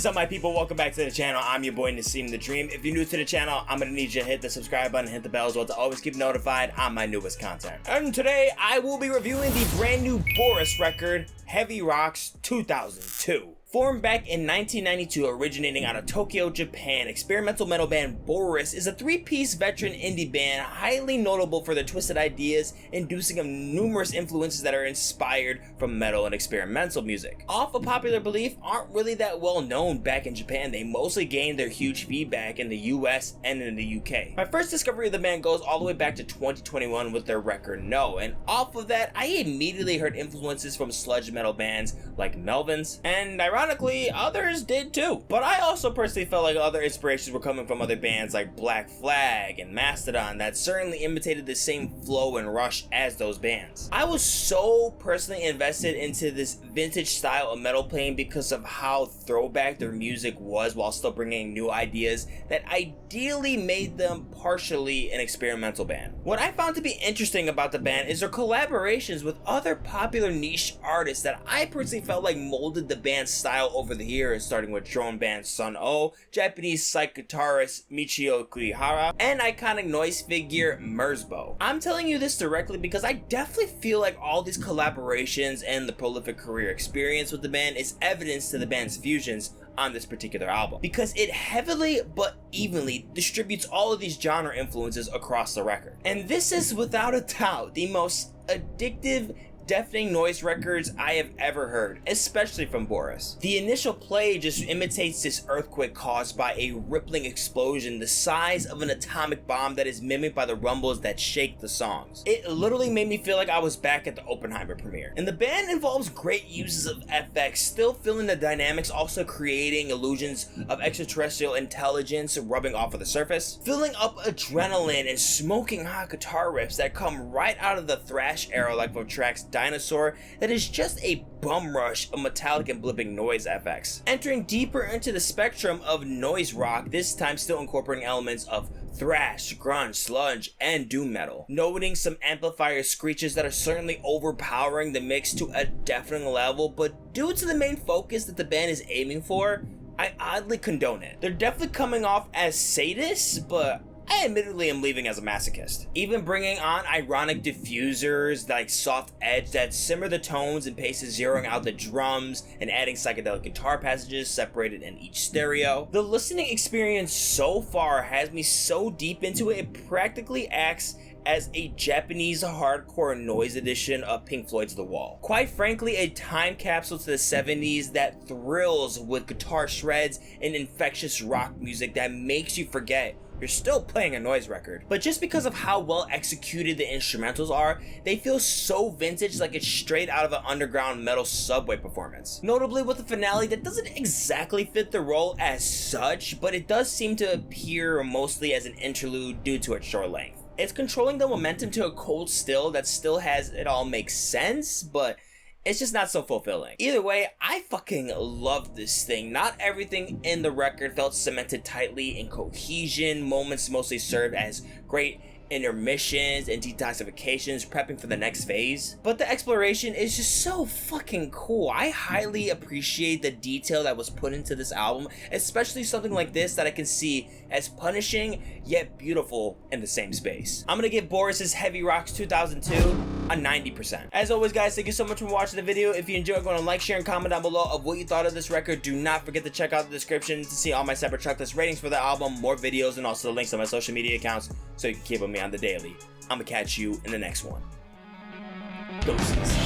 What is up, my people? Welcome back to the channel. I'm your boy Naseem the Dream. If you're new to the channel, I'm gonna need you to hit the subscribe button, hit the bell as well to always keep notified on my newest content. And today I will be reviewing the brand new Boris record, Heavy Rocks 2002. Formed back in 1992, originating out of Tokyo, Japan, experimental metal band Boris is a three-piece veteran indie band highly notable for their twisted ideas, inducing of numerous influences that are inspired from metal and experimental music. Off of popular belief, aren't really that well known back in Japan. They mostly gained their huge feedback in the US and in the UK. My first discovery of the band goes all the way back to 2021 with their record No, and off of that, I immediately heard influences from sludge metal bands like Melvins, and ironically, others did too. But I also personally felt like other inspirations were coming from other bands like Black Flag and Mastodon that certainly imitated the same flow and rush as those bands. I was so personally invested into this vintage style of metal playing because of how throwback their music was while still bringing new ideas that ideally made them partially an experimental band. What I found to be interesting about the band is their collaborations with other popular niche artists that I personally felt like molded the band's style over the years, starting with drone band Sun-O, Japanese psych guitarist Michio Kurihara, and iconic noise figure Merzbow. I'm telling you this directly because I definitely feel like all these collaborations and the prolific career experience with the band is evidence to the band's fusions on this particular album, because it heavily but evenly distributes all of these genre influences across the record. And this is without a doubt the most addictive, deafening noise records I have ever heard, especially from Boris. The initial play just imitates this earthquake caused by a rippling explosion the size of an atomic bomb that is mimicked by the rumbles that shake the songs. It literally made me feel like I was back at the Oppenheimer premiere. And the band involves great uses of FX, still feeling the dynamics, also creating illusions of extraterrestrial intelligence rubbing off of the surface, filling up adrenaline and smoking hot guitar riffs that come right out of the thrash era like from tracks Dyna-Soar that is just a bum rush of metallic and blipping noise FX. Entering deeper into the spectrum of noise rock, this time still incorporating elements of thrash, grunge, sludge, and doom metal. Noting some amplifier screeches that are certainly overpowering the mix to a deafening level, but due to the main focus that the band is aiming for, I oddly condone it. They're definitely coming off as sadists, but I admittedly am leaving as a masochist. Even bringing on ironic diffusers like soft edge that simmer the tones and paces, zeroing out the drums and adding psychedelic guitar passages separated in each stereo. The listening experience so far has me so deep into it, it practically acts as a Japanese hardcore noise edition of Pink Floyd's The Wall. Quite frankly, a time capsule to the 70s that thrills with guitar shreds and infectious rock music that makes you forget you're still playing a noise record. But just because of how well executed the instrumentals are, they feel so vintage, like it's straight out of an underground metal subway performance. Notably with a finale that doesn't exactly fit the role as such, but it does seem to appear mostly as an interlude due to its short length. It's controlling the momentum to a cold still that still has it all make sense, but it's just not so fulfilling. Either way, I fucking love this thing. Not everything in the record felt cemented tightly in cohesion. Moments mostly served as great intermissions and detoxifications, prepping for the next phase. But the exploration is just so fucking cool. I highly appreciate the detail that was put into this album, especially something like this that I can see as punishing yet beautiful in the same space. I'm gonna give Boris's Heavy Rocks 2002 a 90%. As always, guys, thank you so much for watching the video. If you enjoyed, go on and like, share, and comment down below of what you thought of this record. Do not forget to check out the description to see all my separate tracklist ratings for the album, more videos, and also the links on my social media accounts so you can keep with me on the daily. I'm gonna catch you in the next one. Doses.